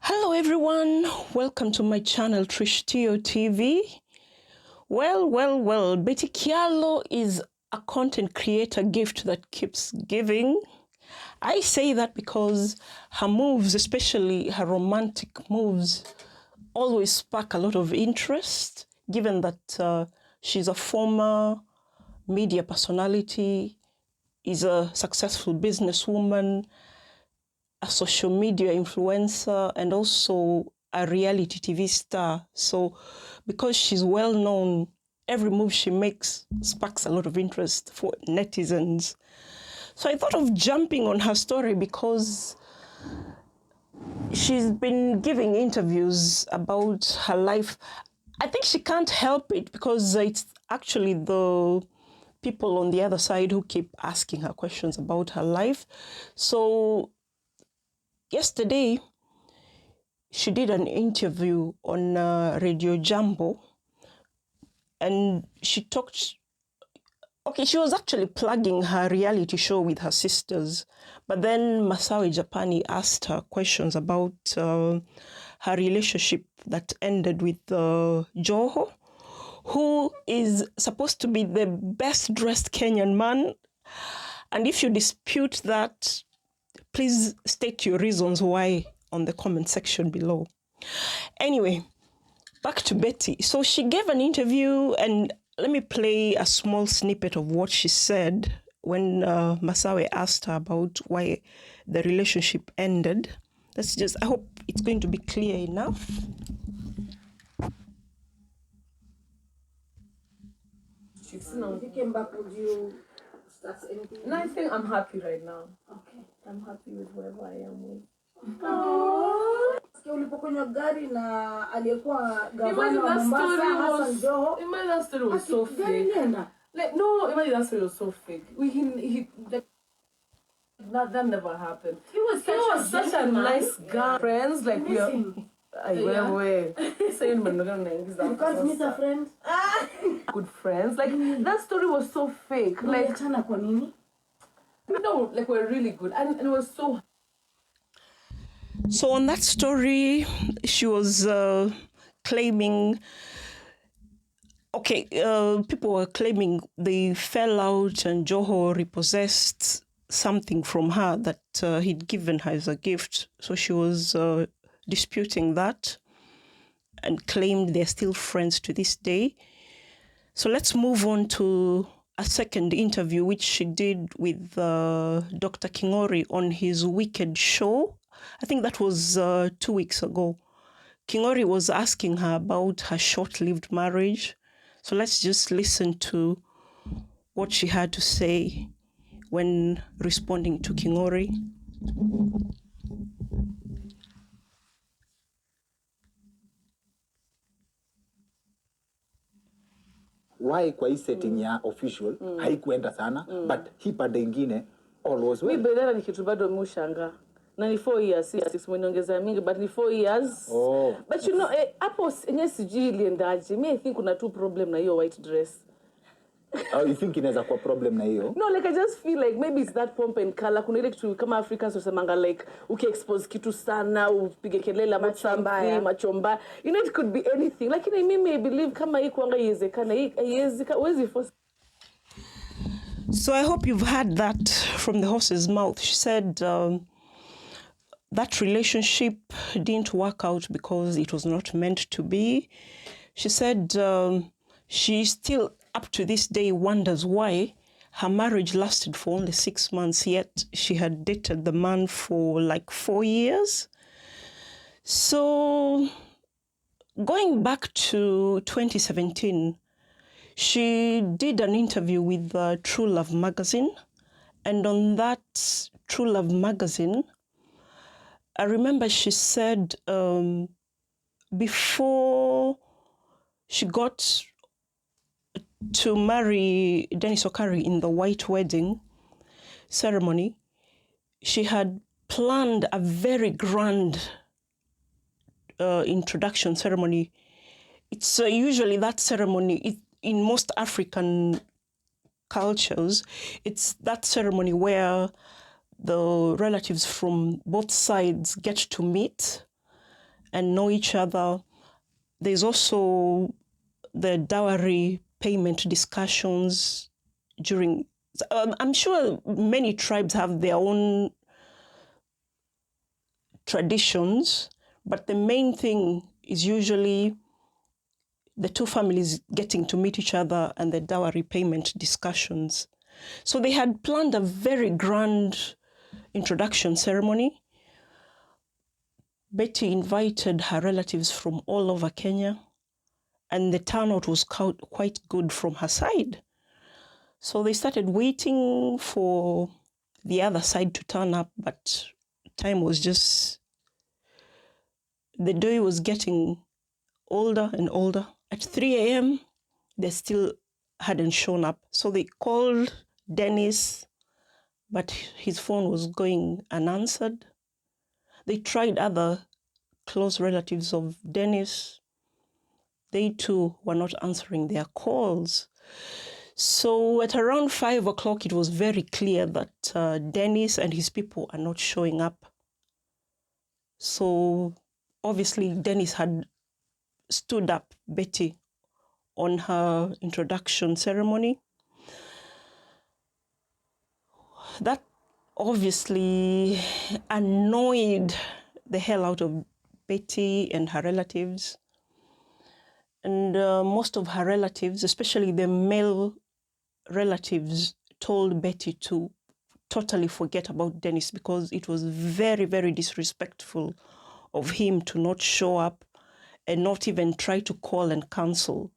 Hello everyone, welcome to my channel Trish Tio TV. Well, Betty Kyallo is a content creator gift that keeps giving. I say that because her moves, especially her romantic moves, always spark a lot of interest, given that she's a former media personality, is a successful businesswoman, a social media influencer, and also a reality TV star. So because she's well known, every move she makes sparks a lot of interest for netizens. So I thought of jumping on her story because she's been giving interviews about her life. I think she can't help it because it's actually the people on the other side who keep asking her questions about her life. So yesterday, she did an interview on Radio Jambo, and she talked. Okay, she was actually plugging her reality show with her sisters, but then Masawe Japani asked her questions about her relationship that ended with Joho, who is supposed to be the best dressed Kenyan man. And if you dispute that, please state your reasons why on the comment section below. Anyway, back to Betty. So she gave an interview, and let me play a small snippet of what she said when Masawe asked her about why the relationship ended. I hope it's going to be clear enough. No. If you came back, would you start anything? No, I think I'm happy right now. Okay. I'm happy with whoever I am with. Ulipokunywa gari na aliyekuwa gavana wa Mombasa Hassan Joho. Imagine that story was so fake. Like, no, imagine that story was so fake. That never happened. He was such a nice guy. Friends, like we are. Saying you can't miss a friend. Good friends. Like that story was so fake. Like no, like we're really good, and it was so. So on that story, she was claiming. Okay, people were claiming they fell out, and Joho repossessed something from her that he'd given her as a gift. So she was disputing that and claimed they're still friends to this day. So let's move on to a second interview, which she did with Dr. Kingori on his Wicked show. I think that was 2 weeks ago. Kingori was asking her about her short-lived marriage. So let's just listen to what she had to say when responding to Kingori. Why kwa hii setting ya official haikuenda sana but hii pande ingine all was well. Mimi bedara ni kitu bado mushanga. Na ni 4 years, yes, mwenongeza mingi, but ni 4 years. Oh. But you know, hapo yenye sijui iliendaje. Me I think kuna two problem na hiyo white dress. Oh, you think inaweza kuwa problem na hiyo? No, like I just feel like maybe it's that pomp and color. Kuna ile kitu kama Africans usemanga like uki-expose kitu sana, upige kelele ama something, machomba. You know, it could be anything. Like mimi I believe kama hii kuanga iwezekana, huwezi force. So I hope you've heard that from the horse's mouth. She said that relationship didn't work out because it was not meant to be. She said she still, up to this day, wonders why her marriage lasted for only 6 months, yet she had dated the man for like 4 years. So going back to 2017, she did an interview with True Love magazine. And on that True Love magazine, I remember she said before she got to marry Dennis Okari in the white wedding ceremony, she had planned a very grand introduction ceremony. It's usually that ceremony, in most African cultures, it's that ceremony where the relatives from both sides get to meet and know each other. There's also the dowry payment discussions during. I'm sure many tribes have their own traditions, but the main thing is usually the two families getting to meet each other and the dowry payment discussions. So they had planned a very grand introduction ceremony. Betty invited her relatives from all over Kenya, and the turnout was quite good from her side. So they started waiting for the other side to turn up, but time was just, the day was getting older and older. At 3 a.m., they still hadn't shown up. So they called Dennis, but his phone was going unanswered. They tried other close relatives of Dennis. They too were not answering their calls. So at around 5 o'clock, it was very clear that Dennis and his people are not showing up. So obviously, Dennis had stood up Betty on her introduction ceremony. That obviously annoyed the hell out of Betty and her relatives. And most of her relatives, especially the male relatives, told Betty to totally forget about Dennis because it was very, very disrespectful of him to not show up and not even try to call and cancel.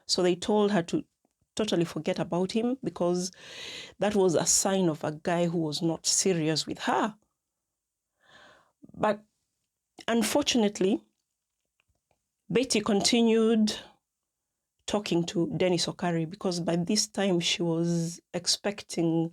So they told her to totally forget about him because that was a sign of a guy who was not serious with her. But unfortunately, Betty continued talking to Dennis Okari because by this time she was expecting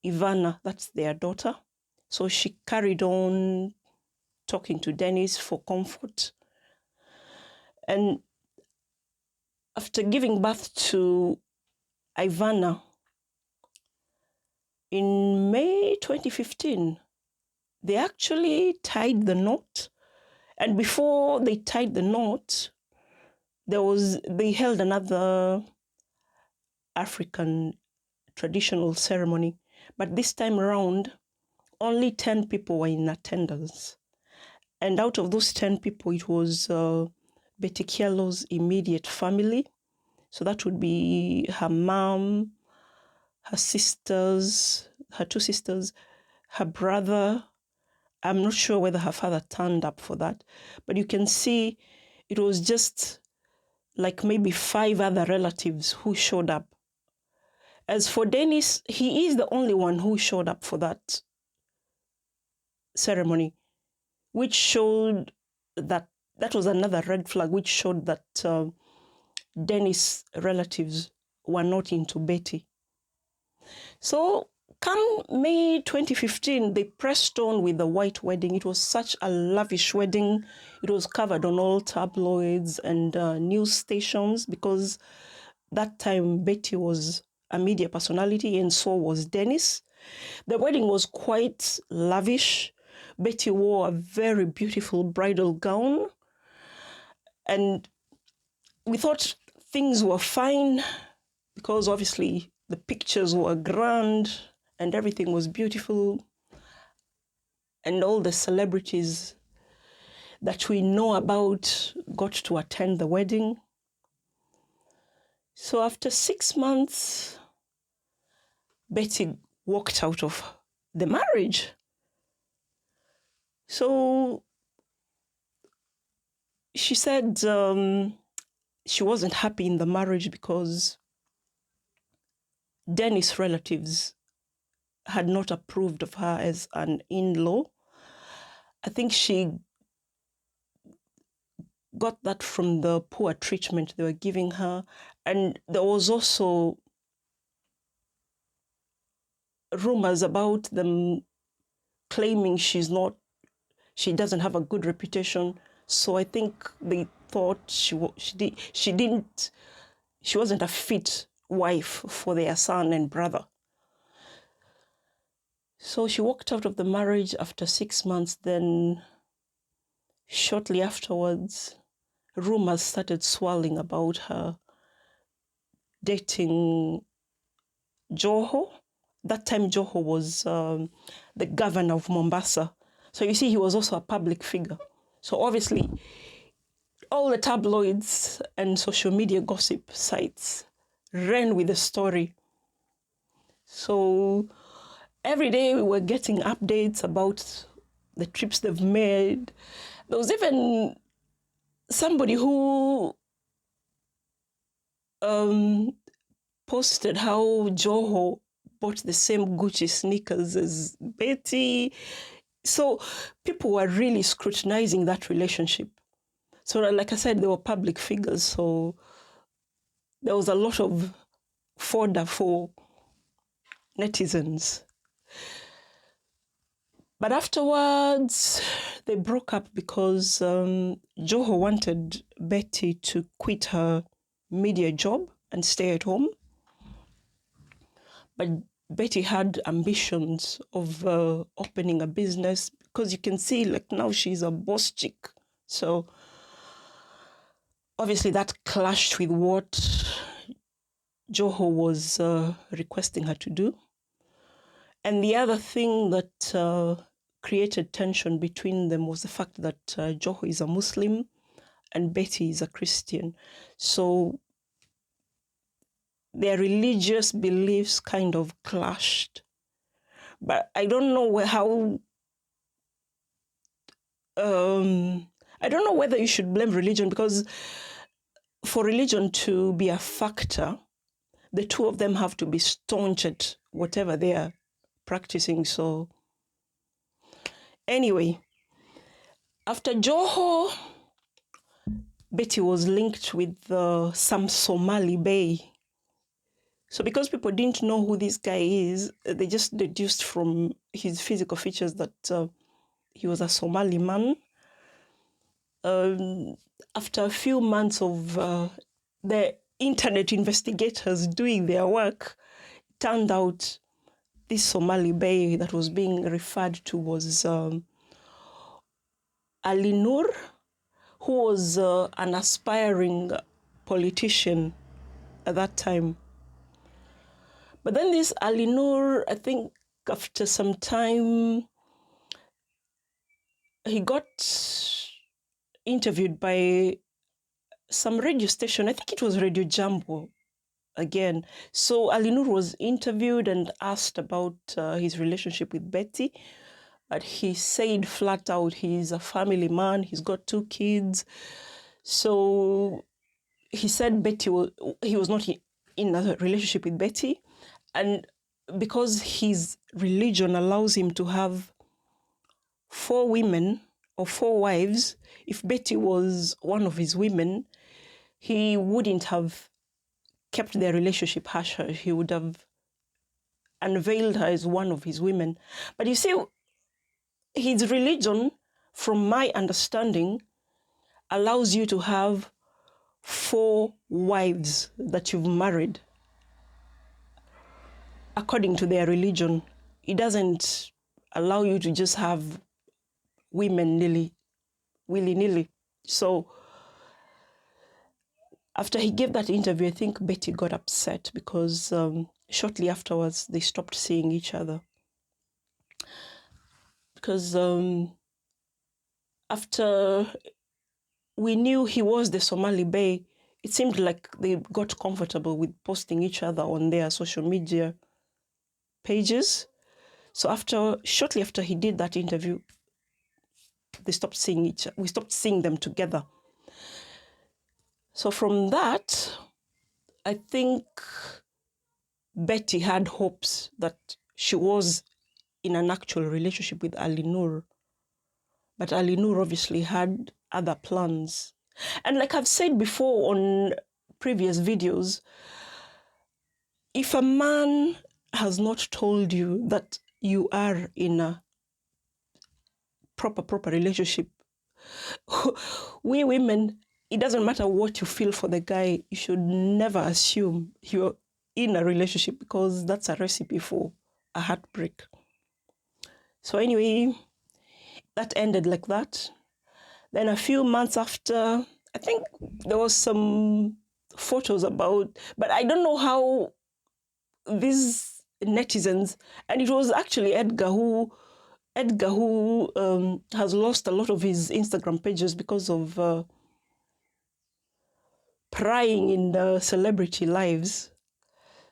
Ivana, that's their daughter. So she carried on talking to Dennis for comfort. And after giving birth to Ivana in May 2015, they actually tied the knot. And before they tied the knot, they held another African traditional ceremony. But this time around, only 10 people were in attendance. And out of those 10 people, it was Betty Kyallo's immediate family. So that would be her mom, her sisters, her two sisters, her brother. I'm not sure whether her father turned up for that, but you can see it was just like maybe 5 other relatives who showed up. As for Dennis, he is the only one who showed up for that ceremony, which showed that was another red flag, which showed that Dennis' relatives were not into Betty. So come May 2015, they pressed on with the white wedding. It was such a lavish wedding. It was covered on all tabloids and news stations because that time Betty was a media personality and so was Dennis. The wedding was quite lavish. Betty wore a very beautiful bridal gown. And we thought things were fine because obviously the pictures were grand and everything was beautiful. And all the celebrities that we know about got to attend the wedding. So after 6 months, Betty walked out of the marriage. So she said she wasn't happy in the marriage because Dennis' relatives had not approved of her as an in-law. I think she got that from the poor treatment they were giving her. And there was also rumors about them claiming she doesn't have a good reputation. So I think they thought she wasn't a fit wife for their son and brother. So she walked out of the marriage after 6 months. Then shortly afterwards, rumors started swirling about her dating Joho. That time, Joho was the governor of Mombasa. So you see, he was also a public figure. So obviously, all the tabloids and social media gossip sites ran with the story. So every day we were getting updates about the trips they've made. There was even somebody who posted how Joho bought the same Gucci sneakers as Betty. So people were really scrutinizing that relationship. So like I said, they were public figures. So there was a lot of fodder for netizens. But afterwards, they broke up because Joho wanted Betty to quit her media job and stay at home. But Betty had ambitions of opening a business because you can see, like, now she's a boss chick. So obviously that clashed with what Joho was requesting her to do. And the other thing that created tension between them was the fact that Joho is a Muslim and Betty is a Christian. So their religious beliefs kind of clashed. But I don't know how, I don't know whether you should blame religion, because for religion to be a factor, the two of them have to be staunch at whatever they are practicing. So anyway, after Joho, Betty was linked with some Somali Bey. So because people didn't know who this guy is, they just deduced from his physical features that he was a Somali man. After a few months of the internet investigators doing their work, it turned out this Somali Bey that was being referred to was Ali Nur, who was an aspiring politician at that time. But then this Ali Nur, I think after some time, he got interviewed by some radio station. I think it was Radio Jambo again. So Ali Nur was interviewed and asked about his relationship with Betty. But he said flat out he's a family man, he's got 2 kids. So he said he was not in a relationship with Betty. And because his religion allows him to have 4 women or 4 wives, if Betty was one of his women, he wouldn't have kept their relationship hush hush. He would have unveiled her as one of his women. But you see, his religion, from my understanding, allows you to have 4 wives that you've married. According to their religion, it doesn't allow you to just have women willy-nilly. So after he gave that interview, I think Betty got upset because shortly afterwards, they stopped seeing each other. Because after we knew he was the Somali Bey, it seemed like they got comfortable with posting each other on their social media pages. So shortly after he did that interview, we stopped seeing them together. So from that, I think Betty had hopes that she was in an actual relationship with Ali Nur. But Ali Nur obviously had other plans. And like I've said before on previous videos, if a man has not told you that you are in a proper relationship, we women, it doesn't matter what you feel for the guy, you should never assume you're in a relationship, because that's a recipe for a heartbreak. So anyway, that ended like that. Then a few months after, I think there was some photos about, but I don't know how these netizens, and it was actually Edgar who has lost a lot of his Instagram pages because of prying in the celebrity lives.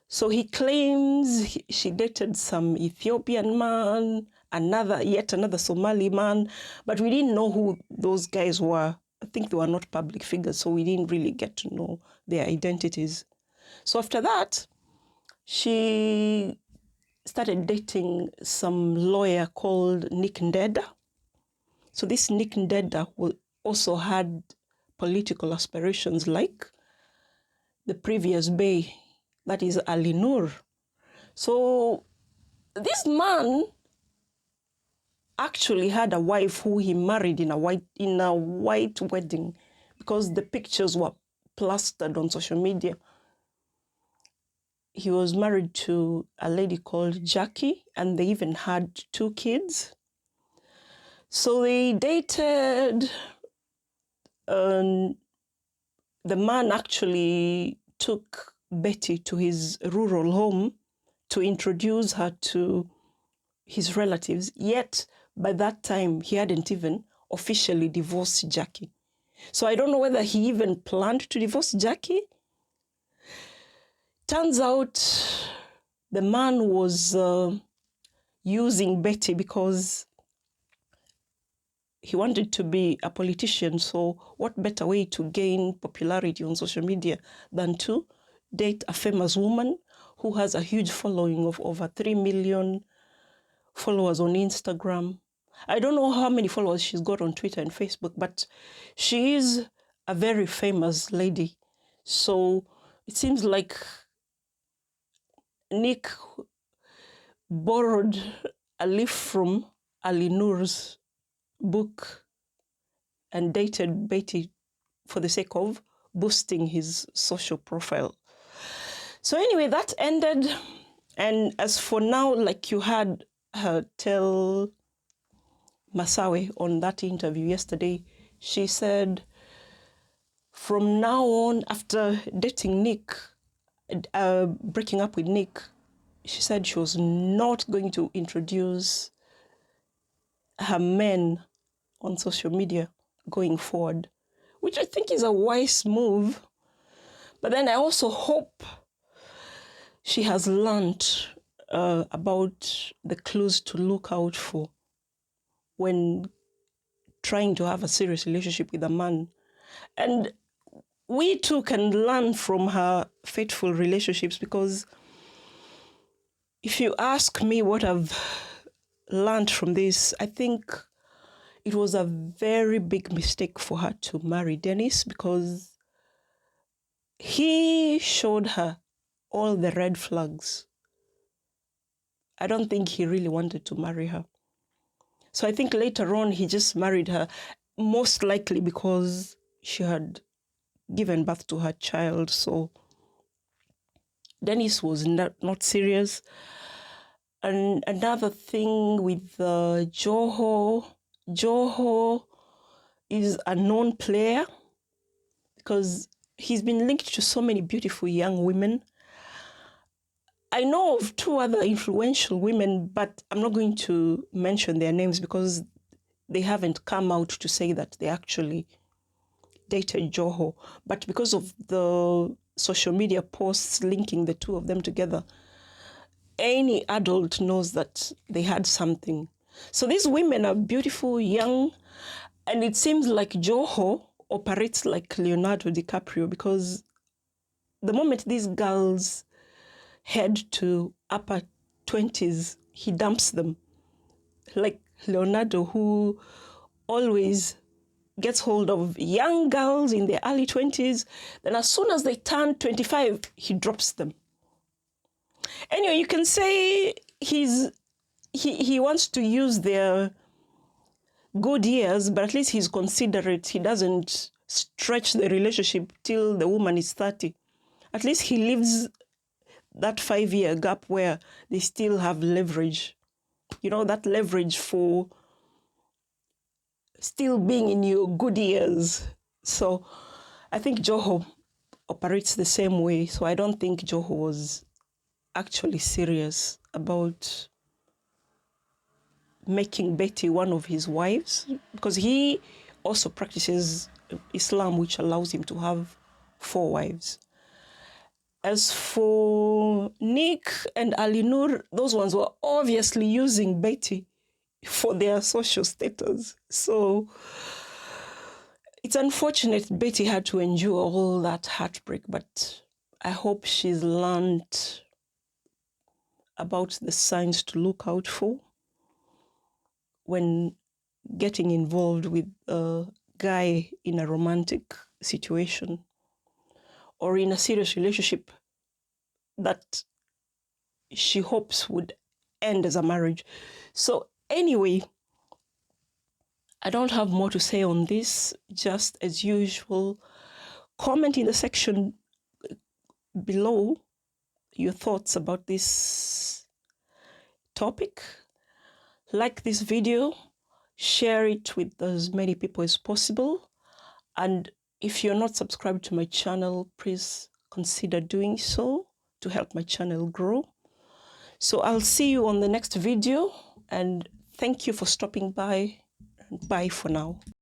So he claims she dated some Ethiopian man, yet another Somali man, but we didn't know who those guys were. I think they were not public figures, so we didn't really get to know their identities. So after that, she started dating some lawyer called Nick Ndeda. So this Nick Ndeda also had political aspirations like the previous Bey, that is Ali Nur. So this man actually had a wife who he married in a white wedding, because the pictures were plastered on social media. He was married to a lady called Jackie, and they even had 2 kids. So they dated, and the man actually took Betty to his rural home to introduce her to his relatives, yet by that time he hadn't even officially divorced Jackie. So I don't know whether he even planned to divorce Jackie. Turns out the man was using Betty because he wanted to be a politician. So what better way to gain popularity on social media than to date a famous woman who has a huge following of over 3 million followers on Instagram. I don't know how many followers she's got on Twitter and Facebook, but she is a very famous lady. So it seems like Nick borrowed a leaf from Ali Noor's book and dated Betty for the sake of boosting his social profile. So anyway, that ended. And as for now, like you had her tell Masawe on that interview yesterday, she said from now on, after dating Nick, breaking up with Nick, she said she was not going to introduce her men on social media going forward, which I think is a wise move. But then I also hope she has learned about the clues to look out for when trying to have a serious relationship with a man. And we too can learn from her faithful relationships, because if you ask me what I've learned from this, I think it was a very big mistake for her to marry Dennis, because he showed her all the red flags. I don't think he really wanted to marry her. So I think later on he just married her, most likely because she had given birth to her child. So Dennis was not serious. And another thing with Joho is a known player because he's been linked to so many beautiful young women. I know of 2 other influential women, but I'm not going to mention their names because they haven't come out to say that they actually dated Joho. But because of the social media posts linking the 2 of them together, any adult knows that they had something. So these women are beautiful, young, and it seems like Joho operates like Leonardo DiCaprio, because the moment these girls head to upper 20s, he dumps them. Like Leonardo, who always gets hold of young girls in their early 20s, then as soon as they turn 25, he drops them. Anyway, you can say he wants to use their good years, but at least he's considerate. He doesn't stretch the relationship till the woman is 30. At least he leaves that 5-year gap where they still have leverage. You know, that leverage for still being in your good years. So I think Joho operates the same way. So I don't think Joho was actually serious about making Betty one of his wives, because he also practices Islam, which allows him to have 4 wives. As for Nick and Ali Nur, those ones were obviously using Betty for their social status. So it's unfortunate Betty had to endure all that heartbreak, but I hope she's learned about the signs to look out for when getting involved with a guy in a romantic situation or in a serious relationship that she hopes would end as a marriage. So anyway, I don't have more to say on this. Just as usual, comment in the section below your thoughts about this topic. Like this video, share it with as many people as possible. And if you're not subscribed to my channel, please consider doing so to help my channel grow. So I'll see you on the next video, and thank you for stopping by. Bye for now.